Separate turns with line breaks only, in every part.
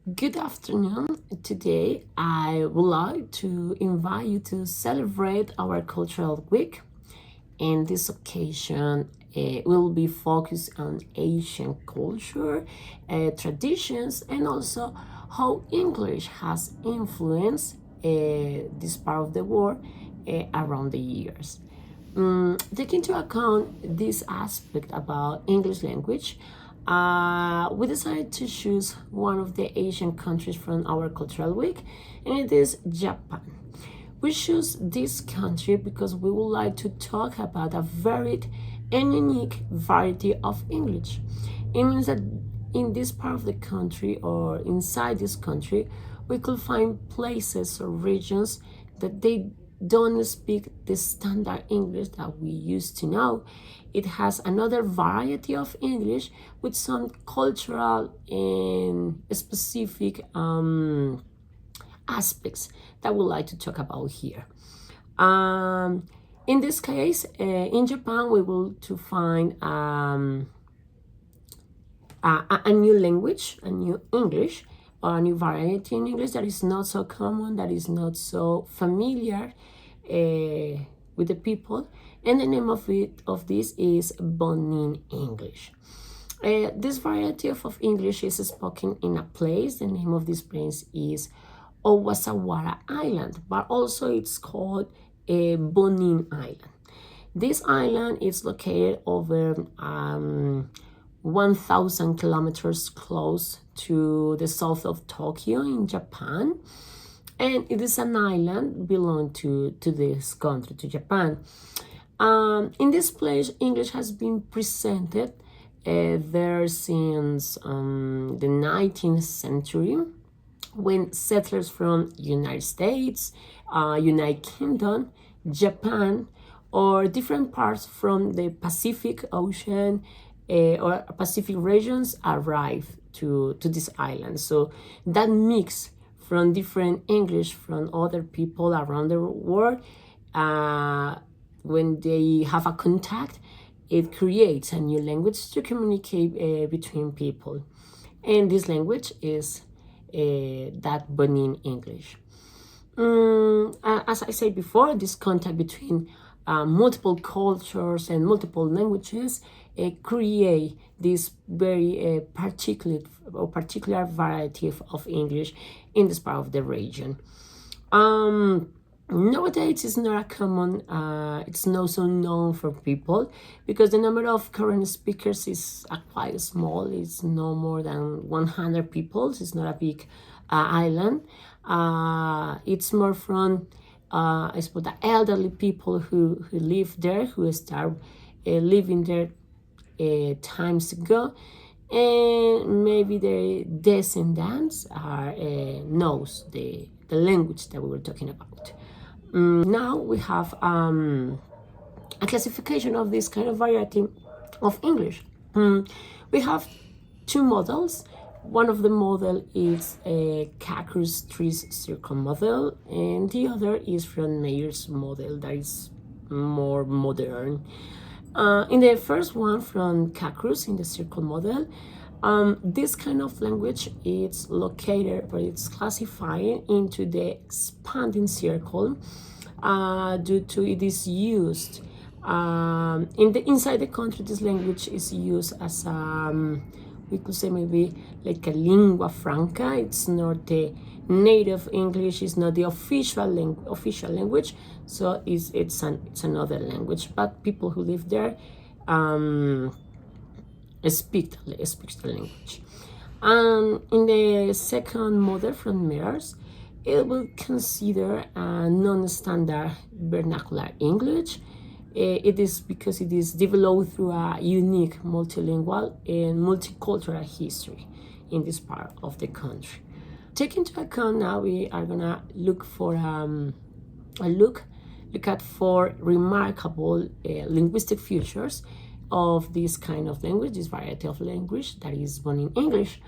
Good afternoon. Today, I would like to invite you to celebrate our cultural week. And this occasion will be focused on Asian culture, traditions, and also how English has influenced this part of the world around the years. Take into account this aspect about English language, we decided to choose one of the Asian countries from our cultural week, and it is Japan. We choose this country because we would like to talk about a varied and unique variety of English. It means that in this part of the country or inside this country, we could find places or regions that they don't speak the standard English that we used to know. It has another variety of English with some cultural and specific aspects that we'd like to talk about here. In this case, in Japan, we will to find a new language, a new English, or a new variety in English that is not so common, that is not so familiar with the people. And the name of this is Bonin English. This variety of English is spoken in a place. The name of this place is Owasawara Island, but also it's called Bonin Island. This island is located over 1,000 kilometers close to the south of Tokyo in Japan, and it is an island belonging to this country, to Japan. In this place, English has been presented there since the 19th century, when settlers from United States, United Kingdom, Japan, or different parts from the Pacific Ocean or Pacific regions arrived to this island. So that mix from different English from other people around the world, when they have a contact, it creates a new language to communicate between people. And this language is that Bonin English. As I said before, this contact between multiple cultures and multiple languages create this very particular variety of English in this part of the region. Nowadays, it's not a common, it's not so known for people because the number of current speakers is quite small. It's no more than 100 people. It's not a big island. It's more from, I suppose, the elderly people who live there, who start living there times ago, and maybe the descendants are knows the language that we were talking about. Now we have a classification of this kind of variety of English. We have two models. One of the model is a Kakur's three-circle model, and the other is from Mayer's model that is more modern. In the first one from Kakur's, in the circle model, this kind of language is located, or it's classified into the expanding circle due to it is used inside the country. This language is used as we could say maybe like a lingua franca. It's not the native English, it's not the official language, so it's another language, but people who live there speak the language. And in the second model from Mears, it will consider a non-standard vernacular English. It is because it is developed through a unique multilingual and multicultural history in this part of the country. Take into account now, we are gonna look for look at four remarkable linguistic features of this kind of language, this variety of language that is Bonin English.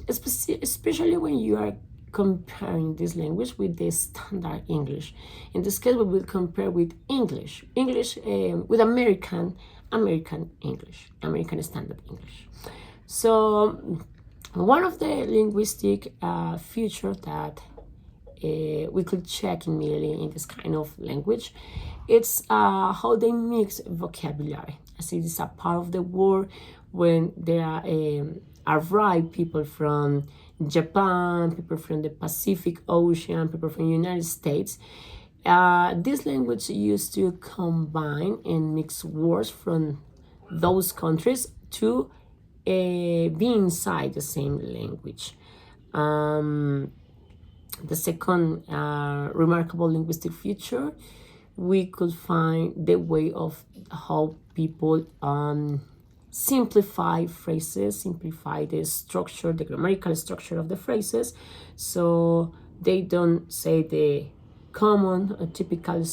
Especially when you are comparing this language with the standard English. In this case, we will compare with English with American English, American Standard English. So One of the linguistic features that we could check immediately in this kind of language, it's how they mix vocabulary. As it is a part of the word when there arrive people from Japan, people from the Pacific Ocean, people from the United States. This language used to combine and mix words from those countries to be inside the same language. The second remarkable linguistic feature, we could find the way of how people simplify phrases, simplify the structure, the grammatical structure of the phrases, so they don't say the common typical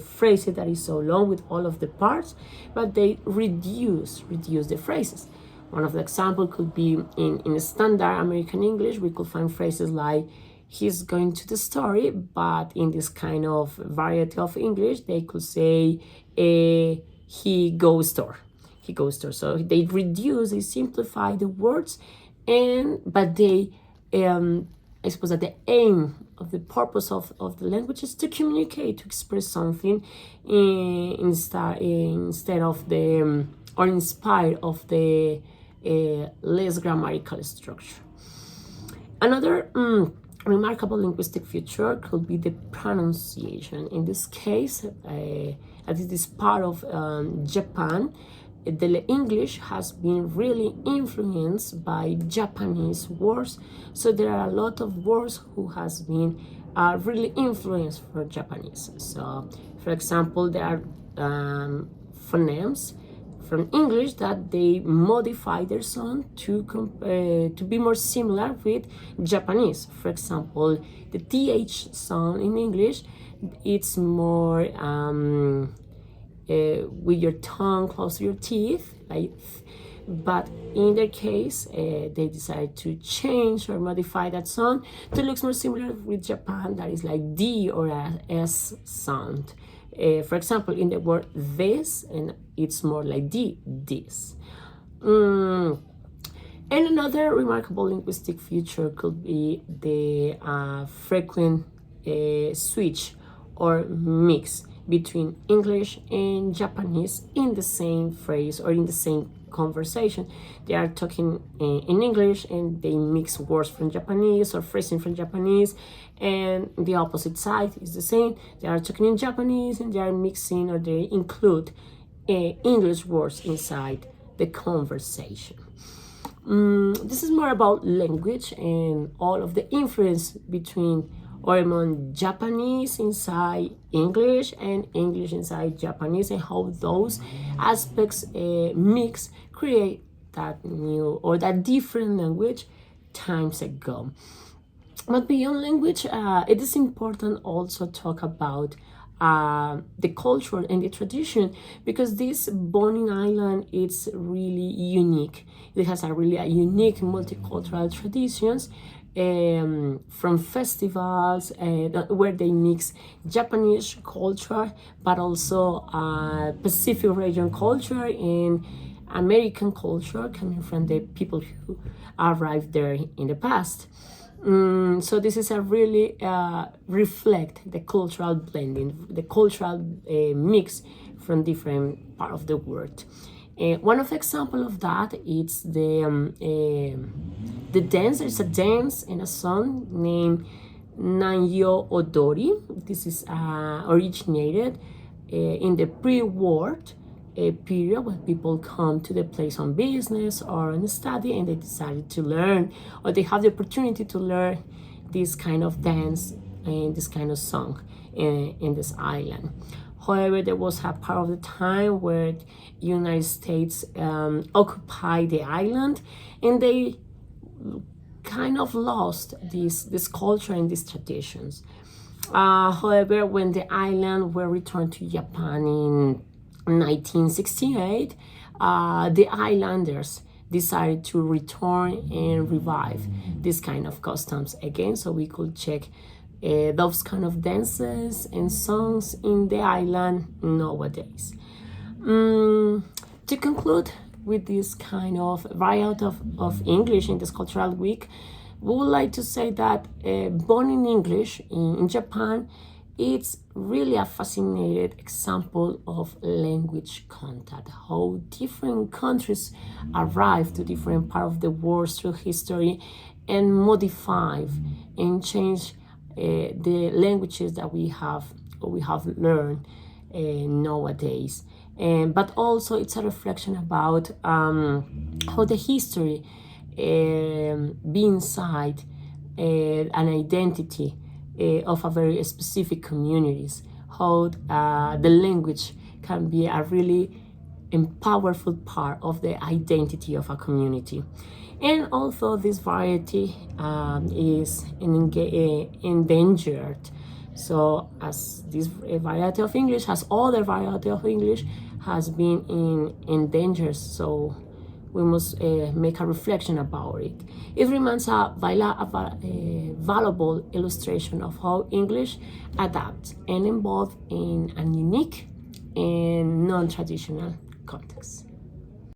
phrase that is so long with all of the parts, but they reduce the phrases. One of the examples could be in standard American English, we could find phrases like he's going to the store, but in this kind of variety of English, they could say he goes store. He goes store. So they reduce, they simplify the words, but they, I suppose that the aim of the purpose of the language is to communicate, to express something instead of the, or inspired of the less grammatical structure. Another remarkable linguistic feature could be the pronunciation. In this case, as it is part of Japan, the English has been really influenced by Japanese words, so there are a lot of words who has been really influenced for Japanese. So, for example, there are phonemes from English that they modify their sound to be more similar with Japanese. For example, the TH sound in English, it's more with your tongue close to your teeth, like, but in their case, they decided to change or modify that sound to look more similar with Japan, that is like D or a S sound. For example, in the word this, and it's more like this. And another remarkable linguistic feature could be the frequent switch or mix between English and Japanese in the same phrase or in the same conversation. They are talking in English and they mix words from Japanese or phrasing from Japanese, and the opposite side is the same. They are talking in Japanese and they are mixing or they include English words inside the conversation. This is more about language and all of the influence between or among Japanese inside English and English inside Japanese, and how those aspects mix create that new or that different language times ago. But beyond language, it is important also talk about the culture and the tradition, because this Bonin Island is really unique. It has a really unique multicultural traditions, from festivals where they mix Japanese culture, but also Pacific region culture and American culture coming from the people who arrived there in the past. So this is a really reflect the cultural blending, the cultural mix from different part of the world. One of the example of that is the dance. There's a dance and a song named Nanyo Odori. This is originated in the pre-war period when people come to the place on business or on study, and they decided to learn, or they have the opportunity to learn this kind of dance and this kind of song in this island. However, there was a part of the time where the United States occupied the island, and they kind of lost this culture and these traditions. However, when the island were returned to Japan in 1968, the islanders decided to return and revive this kind of customs again, so we could check those kind of dances and songs in the island nowadays. To conclude, with this kind of variety of English in this cultural week, we would like to say that Born in English in Japan, it's really a fascinating example of language contact, how different countries arrive to different parts of the world through history and modify and change the languages that we have learned nowadays. But also it's a reflection about how the history be inside an identity of a very specific communities, how the language can be a really powerful part of the identity of a community. And also this variety is endangered. So as this variety of English, as other variety of English, has been in danger, so we must make a reflection about it. It remains a valuable illustration of how English adapts and evolves in a unique and non-traditional context.